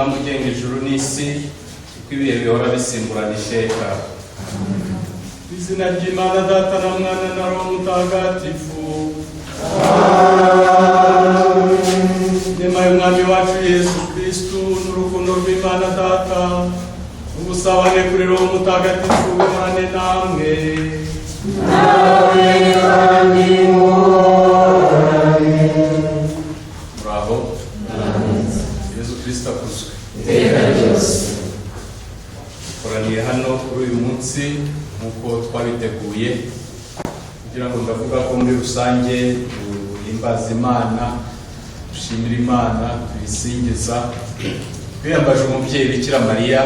umwami ugenga ijuru n'isi kuko ibihe bihora bisimburana iteka. Izina ry'Imana Data na Mwana na Roho Mutagatifu. Inema y'Umwami wacu Yesu Kristu n'urukundo rw'Imana Data n'ubusabane kuri Roho Mutagatifu bihorane namwe. Bravo. Yesu Kristo akuzwe. Koraniye hano kuri uyu munsi nk'uko twabiteguye kugira ngo ndavuga ko muri rusange duhimbaza Imana, dushimira Imana, tuyisingiza, twiyambaje umubyeyi Bikira Mariya,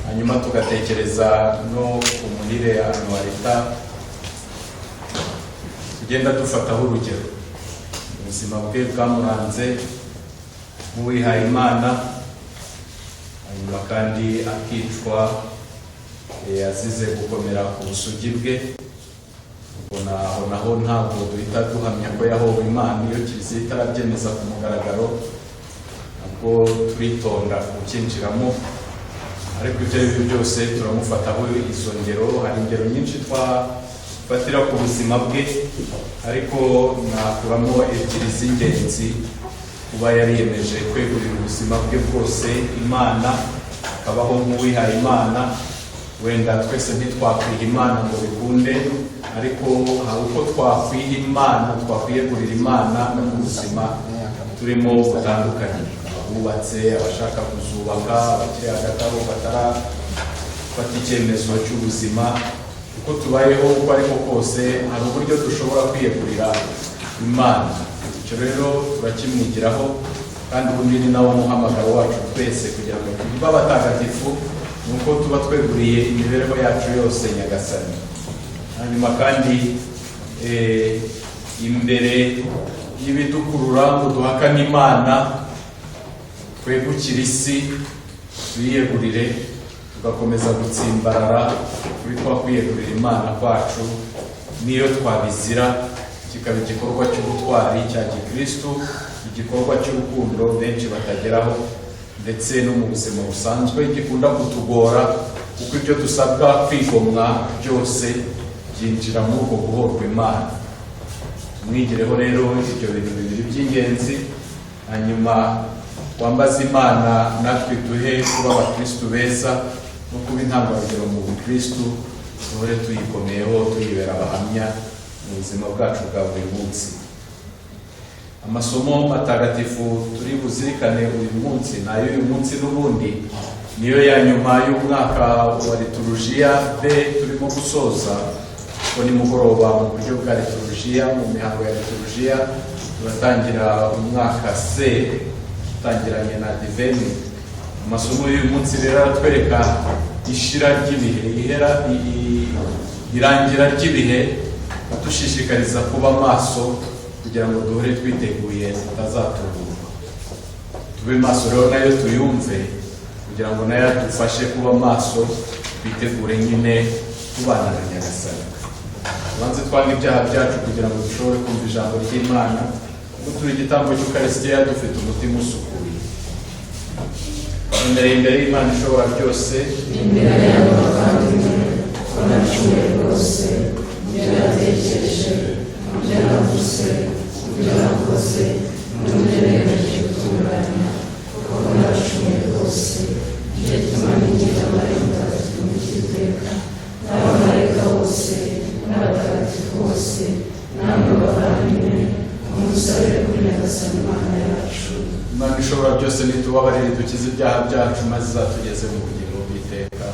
hanyuma tugatekereza no ku muhire anuwarita tugenda dufataho urugero. Ubuzima bwe bwamuranze nk'uwihaye Imana, hanyuma kandi akicwa azize gukomera ku busugi bwe. Ubona aho naho ntabwo duhita duhamya ko yahowe Imana iyo Kiliziya itarabyemeza ku mugaragaro, nabwo turitonda kukinjiramo, ariko ibyo aribyo byose turamufataho izo ngero. Hari ingero nyinshi twafatira ku buzima bwe, ariko nakuramo ebyiri z'ingenzi: kuba yariyemeje kwegurira ubuzima bwe bwose Imana, akabaho nk'uwihaye Imana. Wenda twese ntitwakwiha Imana ngo bikunde, ariko hari uko twakwiha Imana, twakwiyegurira Imana mu buzima turimo butandukanye. Abubatse, abashaka kuzubaka, abakiri hagati aho batarafata icyemezo cy'ubuzima, uko tubayeho uko ariko kose hari uburyo dushobora kwiyegurira Imana. Icyo rero turakimwigiraho, kandi ubundi ni nawo muhamagaro wacu twese kugira ngo tube abatagatifu, nuko tuba tweguriye imibereho yacu yose Nyagasani. Hanyuma kandi imbere y'ibidukurura ngo duhakane Imana, twegukire isi, tuyiyegurire, tugakomeza gutsimbarara kuri twa kwiyegurira Imana kwacu, niyo twabizira kikaba igikorwa cy'ubutwari cya Gikristo, igikorwa cy'urukundo benshi batageraho, ndetse no mu buzima busanzwe gikunda kutugora, kuko ibyo dusabwa kwigomwa byose byinjira muri ubwo guhorwa Imana. Tumwigireho rero ibyo bintu bibiri by'ingenzi, hanyuma twambaze Imana natwe duhe kuba abakristu beza no kuba intangarugero mu bukristu, duhore tuyikomeyeho, tuyibera abahamya mu buzima bwacu bwa buri munsi. Amasomo matagatifu turi buzirikane uyu munsi nayo uyu munsi n'ubundi niyo ya nyuma y'umwaka wa liturujia B turimo gusoza. Ko ni mugoroba mu buryo bwa liturujia, mu mihango ya liturujia turatangira umwaka C tangiranye na diveni. Amasomo y'uyu munsi rero aratwereka ishira ry'ibihe, irangira ry'ibihe, dushishikariza kuba maso kugira ngo duhore twiteguye tutazatungurwa. Tube maso rero nayo tuyumve kugira ngo nayo dufashe kuba maso, twitegure nyine kubana na Nyagasani. Tubanze twange ibyaha byacu kugira ngo dushobore kumva ijambo ry'Imana, turi igitambo cy'Ukaristiya dufite umutima usukuye. Imbere y'Imana ishobora byose, imbere y'abavandimwe banacumuye rwose, ibyo natekereje, ibyo navuze, ibyo nakoze, n'ibyo nemeje gutunganya, kuko nacumuye rwose, nicyo gituma ningira Mariya Mutagatifu n'iteka, n'abamarayika bose n'abatagatifu bose, namwe bavandimwe, mumusabire kuri Nyagasani Imana yacu. Imana ishobora byose nitubabarire dukize ibyaha byacu, maze izatugeze mu bugingo bw'iteka.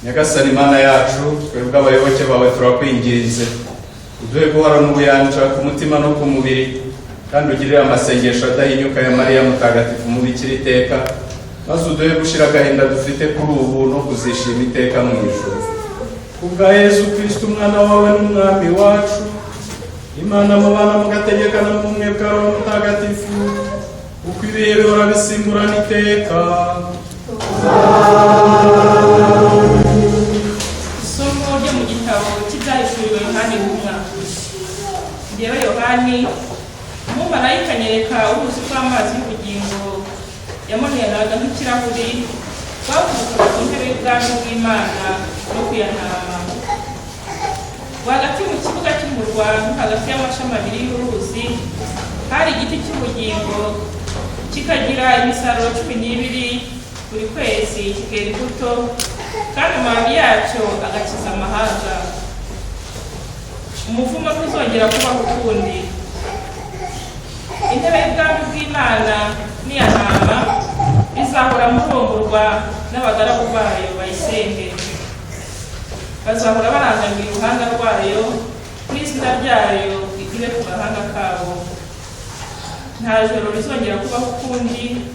Nyagasani Mana yacu twebwe abayoboke bawe turakwinginze uduhe guhorana ubuyanja ku mutima no ku mubiri kandi ugirire amasengesho adahinyuka ya Mariya Mutagatifu umubikira iteka maze uduhe gushira agahinda dufite kuri ubu no kuzishima iteka mu ijuru kubwa Yesu Kristo umwana wawe n'umwami wacu Imana mubana mugategekana mu bumwe bwa Roho Mutagatifu uko ibihe bihora bisimburana iteka. Isomo ryo mu gitabo cy'ibyahishuriwe Yohani intumwa. Njyewe Yohani, umumarayika anyereka uruzi rw'amazi y'ubugingo yamuneraga nk'ikirahuri rwavukaga ku ntebe y'ubwami bw'Imana no kuyantama. Rwagati mu kibuga cy'umurwa hagati y'amashami abiri y'uruzi hari igiti cy'ubugingo kikagira imisaruro 12 buri kwezi kikera imbuto kandi amababi yacyo agakiza amahanga. Umuvumo ntuzongera kubaho ukundi. Intebe y'ubwami bw'Imana muzahora murongorwa n'abagaragu bayo bayisenge, bazahora barangamira uruhanga rwayo n'izina ryayo rigire ku gahanga kabo. Nta joro rizongera kubaho ukundi,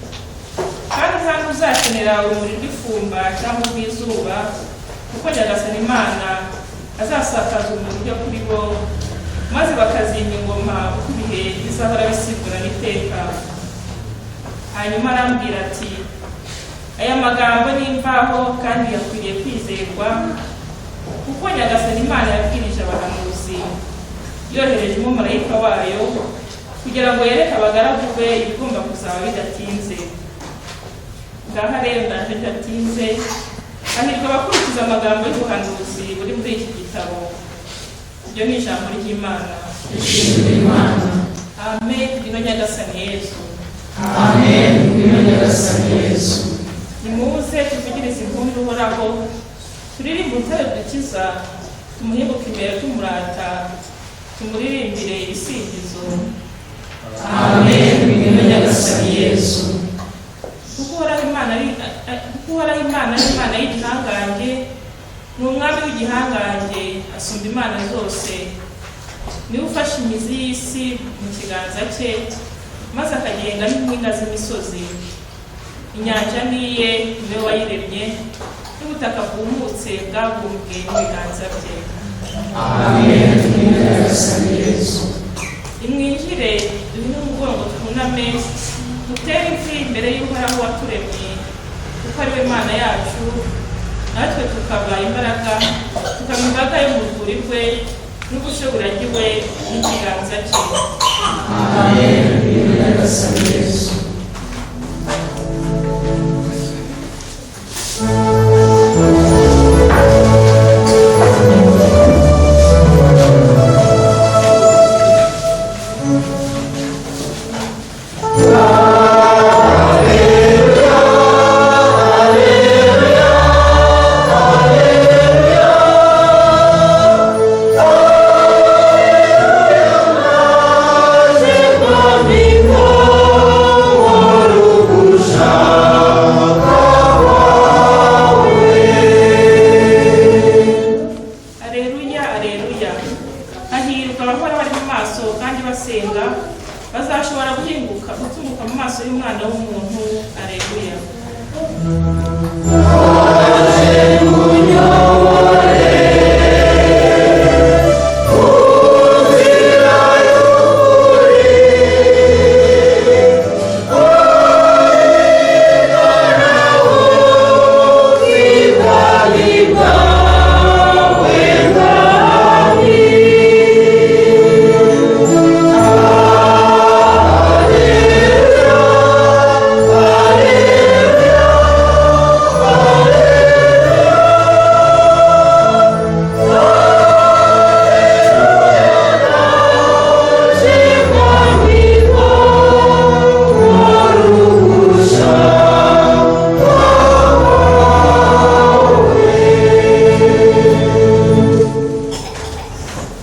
kandi nta n'uzakenera urumuri rw'ifumba cyangwa urw'izuba, kuko Nyagasani Imana azasakaza umuriro kuri bo, maze bakazimya ingoma uko ibihe bizahora bisigurana iteka. Hanyuma arambwira ati, aya magambo ni imvaho kandi yakwiriye kwizerwa, kuko Nyagasani Imana yabwirije abahanuzi yohereje umumarayika wayo kugira ngo yereke abagaragu be ibigomba kuzaba bidatinze. Ngaha rero ndaje bidatinze, hahirwa abakurikiza amagambo y'ubuhanuzi buri muri iki gitabo. Iryo ni ijambo ry'Imana. Amen. Ngwino Nyagasani Yesu. Amen. Ngwino Nyagasani Yesu. Nimuze tuvugirize impundu Uhoraho, turirimbe urutare dukiza, tumuhimbuke imbere tumurata, tumuririmbire ibisingizo. Amen. Ngwino Nyagasani Yesu. Kuko Uhoraho Imana ari Imana y'igihangange, ni umwami w'igihangange, asumba imana zose. Niwe ufashe imizi y'isi mu kiganza cye, maze akagenga n'impinga z'imisozi. Inyanja niye, niwe wayiremye, n'ubutaka bwumutse bwabumbwe n'ibiganza bye. Amen. Ngwino Nyagasani Yesu. Nimwinjire duhine umugongo twuname, dutere imvi imbere y'Uhoraho waturemye, kuko ari we Mana yacu, natwe tukaba imbaraga, tukaba imbaga yo mu rwuri rwe n'ubushoburagiwe n'ikiganza cye. Amen. Ngwino Nyagasani Yesu.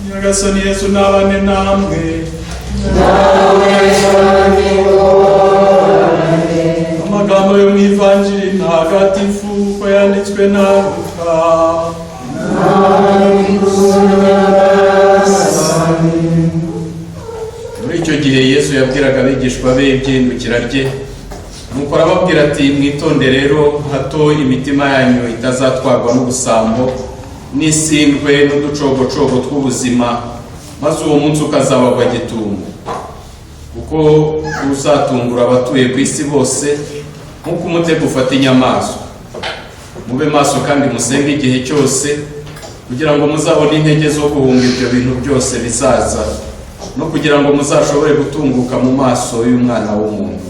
Nyagasani Yesu nabane namwe. Amagambo yo mu Ivanjiri ntagatifu uko yanditswe na Luka. Muri icyo gihe Yesu yabwiraga abigishwa be iby'indukira rye, nuko arababwira ati, mwitonde rero hato imitima yanyu itazatwarwa n'ubusambo n'isindwe n'uducogocogo tw'ubuzima, maze uwo munsi ukazabagwa gitumo. Kuko uzatungura abatuye ku isi bose nk'uko umutego ufata inyamaswa. Mube maso kandi musenge igihe cyose, kugira ngo muzabone intege zo guhunga ibyo bintu byose bizaza, no kugira ngo muzashobore gutunguka mu maso y'Umwana w'umuntu.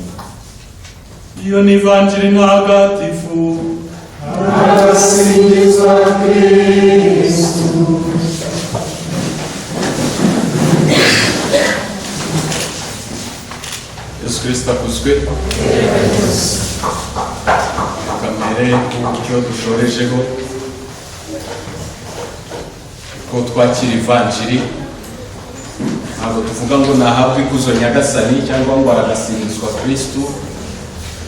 Iyo ni Ivanjiri ntagatifu. Arasingizwa Kristu. Yesu Kristo akuzwe. Kamere icyo dushorejeho ko twakira Ivanjiri, ntabwo tuvuga ngo nahabwe ikuzo Nyagasani cyangwa ngo aragasingizwa Kristu,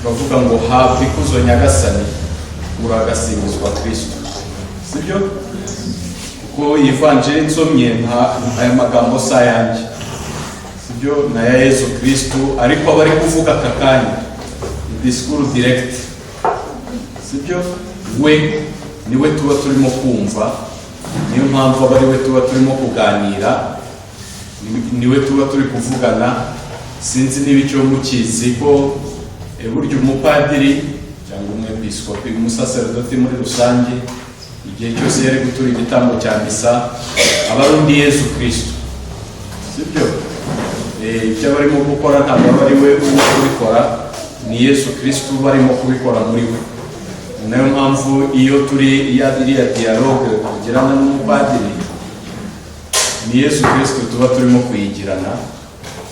tukavuga ngo habwa ikuzo nyagasani, uragasingizwa Kristo. Sibyo? Kuko ivanjiri nsomye aya magambo sa yanjye, sibyo, na ya Yesu Kristo, ariko abari kuvuga aka kanya discours direct, sibyo, we niwe tuba turimo kumva, niyo mpamvu abari we tuba turimo kuganira, niwe tuba turi kuvugana. Sinzi niba icyo mukizi ko burya umupadiri cyangwa umwepiskopi, umusaserdoti muri rusange, igihe cyose yari gutura igitambo cya misa aba ari undi Yesu Kristo, sibyo? Icyo barimo gukora ntabwo ari we urimo kubikora, ni Yesu Kristo barimo kubikora muri we. Nayo mpamvu iyo turi iriya dialogue tugirana n'umupadiri, ni Yesu Kristo tuba turimo kuyigirana.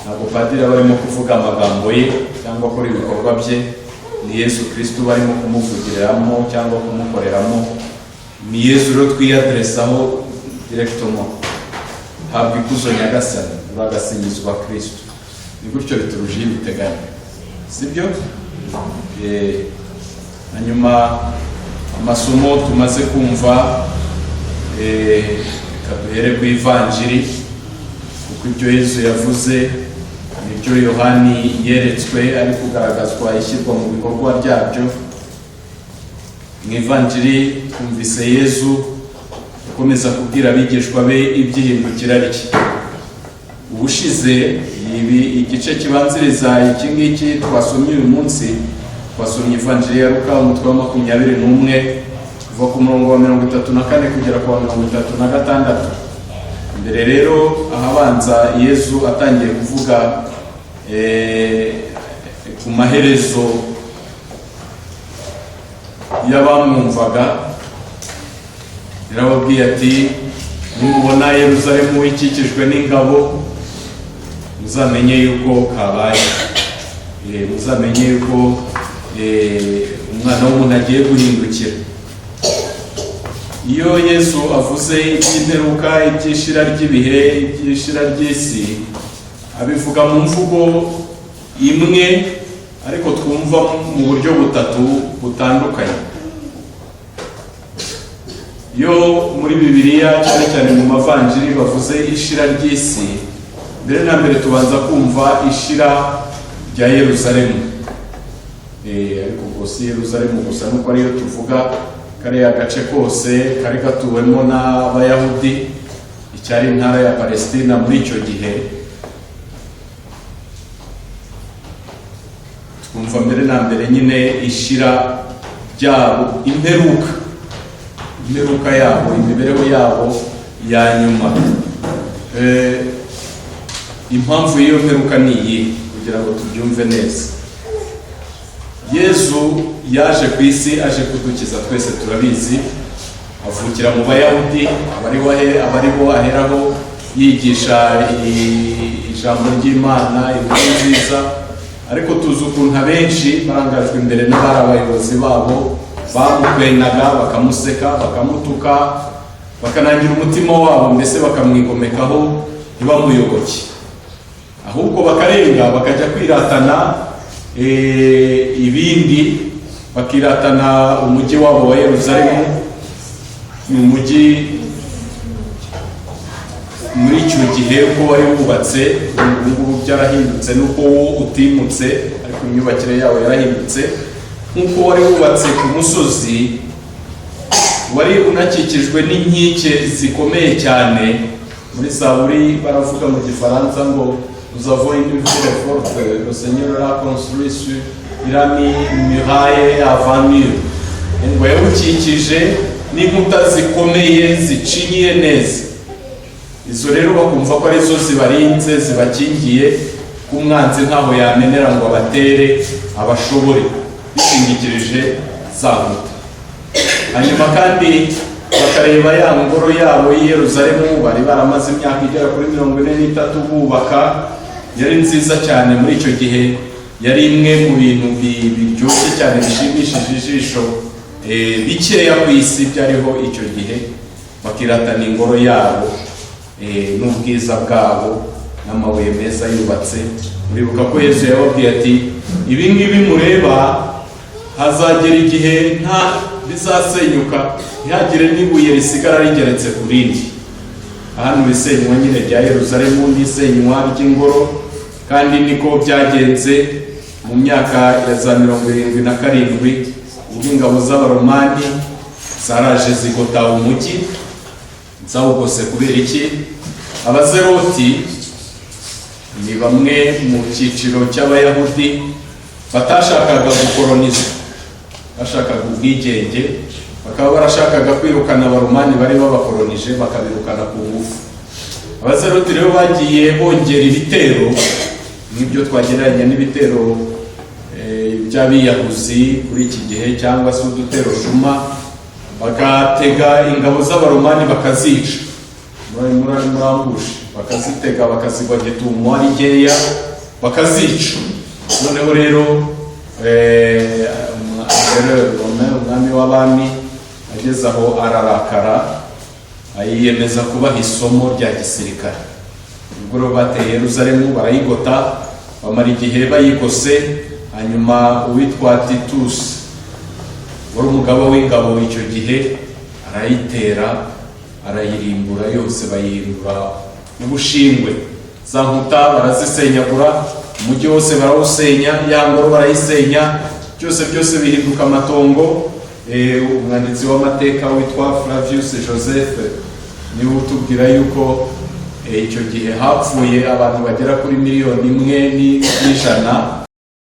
Ntabwo padiri aba arimo kuvuga amagambo ye cyangwa akora ibikorwa bye, ni Yesu Kristo barimo kumuvugiriramo cyangwa kumukoreramo. Ni Yesu rero twiyaderesaho directement. Habwa ikuzo nyagasani, uragasingizwa Kristo. Ni gutyo liturujia biteganya, sibyo? Hanyuma amasomo tumaze kumva, kaduhere ku ivanjiri, kuko ibyo Yesu yavuze nibyo Yohani yeretswe ari kugaragazwa ishyirwa mu bikorwa ryabyo. Mu ivanjiri twumvise Yesu akomeza kubwira abigishwa be iby'ihindukira rye. Ubushize igice kibanziriza iki ngiki twasomye uyu munsi, twasomye ivanjiri ya Luka umutwe wa 21 kuva ku murongo wa 34 kugera ku wa 36. Mbere rero ahabanza Yesu atangiye kuvuga ku maherezo y'abamwumvaga, yarababwiye ati nimubona Yerusalemu ikikijwe n'ingabo, muzamenye yuko kabaye, muzamenye yuko umwana w'umuntu agiye guhindukira. Iyo Yesu avuze iby'imperuka, iby'ishira ry'ibihe, iby'ishira ry'isi, abivuga mu mvugo imwe ariko twumva mu buryo butatu butandukanye. Iyo muri Bibiliya cyane cyane mu mavanjiri bavuze ishira ry'isi, mbere na mbere tubanza kumva ishira rya Yerusalemu. Ariko gusa Yerusalemu gusa nuko ariyo tuvuga, kariya gace kose kari gatuwemo n'Abayahudi, icyari intara ya Palestina muri icyo gihe. Twumva mbere na mbere nyine ishira ryabo, imperuka yabo, imibereho yabo ya nyuma. Impamvu y'iyo mperuka ni iyi, kugira ngo tubyumve neza. Yesu yaje ku isi aje kudukiza, twese turabizi. Avukira mu Bayahudi, abariho aheraho yigisha ijambo ry'Imana, inkuru nziza. Ariko tuzi ukuntu abenshi barangajwe imbere n'abari abayobozi babo, bamukwenaga, bakamuseka, bakamutuka, bakanangira umutima wabo, mbese bakamwigomekaho ntibamuyoboke, ahubwo bakarenga bakajya kwiratana ibindi, bakiratana umujyi wabo wa Yerusalemu. Ni umujyi muri icyo gihe uko wari wubatse, ubu byarahindutse nuko wo utimutse, ariko imyubakire yawo yarahindutse. Nkuko wari wubatse ku musozi, wari unakikijwe n'inkike zikomeye cyane. Muri Zaburi baravuga mu Gifaransa ngo nous avons une ville forte, le Seigneur l'a construit sur une muraille avant mur. Ngo yawukikije n'inkuta zikomeye zicinyiye neza. Izo rero bakumva ko arizo zibarinze, zibakingiye ku mwanzi ntaho yamenera ngo abatere abashobore, bishingikirije za nkuta. Hanyuma kandi bakareba ya ngoro yabo y'i Yerusalemu, bari baramaze imyaka igera kuri 43 bubaka. Yari nziza cyane muri icyo gihe, yari imwe mu bintu biryoshye cyane, bishimishije ijisho, bikeya ku isi byariho icyo gihe. Bakiratana ingoro yabo n'ubwiza bwabo n'amabuye meza yubatse. Muribuka ko Yesu yababwiye ati ibi ngibi mureba hazagera igihe nta bizasenyuka, ntihagire n'ibuye risigara rigeretse ku rindi. Hano isenywa nyine rya Yerusalemu n'isenywa ry'ingoro, kandi niko byagenze mu myaka ya za 77 ubwo ingabo z'abaromani zaraje zigota umujyi, zawugose kubera iki? Abazeroti ni bamwe mu cyiciro cy'abayahudi batashakaga gukoloniza, bashakaga ubwigenge, bakaba barashakaga kwirukana abaromani bari babakolonije, bakabirukana ku ngufu. Abazeroti rero bagiye bongera ibitero n'ibyo twagereranya n'ibitero by'abiyahuzi kuri iki gihe, cyangwa se udutero shuma, bagatega ingabo z'abaromani bakazica murambushe, bakazitega bakazigwa gitumo ari nkeya bakazica. Noneho rero umwami w'abami ageze aho ararakara, ayiyemeza kubaha isomo rya gisirikare. Ubwo rero bateye Yerusalemu barayigota, bamara igihe bayigose. Hanyuma uwitwa Titus wari umugabo w'ingabo icyo gihe arayitera, arayirimbura yose, bayihindura ubushingwe. Za nkuta barazisenyagura, umujyi wose barawusenya, ya ngoro barayisenya, byose bihinduka amatongo. Umwanditsi w'amateka witwa Flavius Joseph niwe utubwira yuko icyo gihe hapfuye abantu bagera kuri 1,100,000